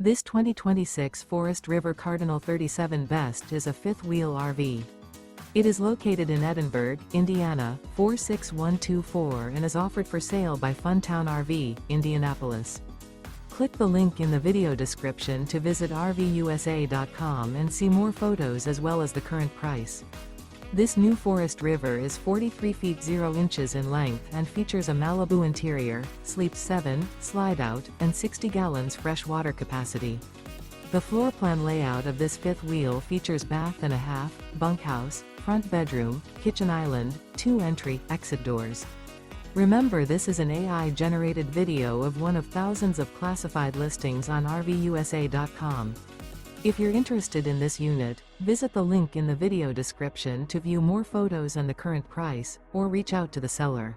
This 2026 Forest River Cardinal 37 Best is a fifth-wheel RV. It is located in Edinburgh, Indiana, 46124 and is offered for sale by Funtown RV, Indianapolis. Click the link in the video description to visit RVUSA.com and see more photos as well as the current price. This new Forest River is 43 feet 0 inches in length and features a MALIBU interior, sleeps 7, slide-out, and 60 gallons fresh water capacity. The floor plan layout of this fifth wheel features bath and a half, bunkhouse, front bedroom, kitchen island, 2 entry/exit doors. Remember, this is an AI-generated video of one of thousands of classified listings on RVUSA.com. If you're interested in this unit, visit the link in the video description to view more photos and the current price, or reach out to the seller.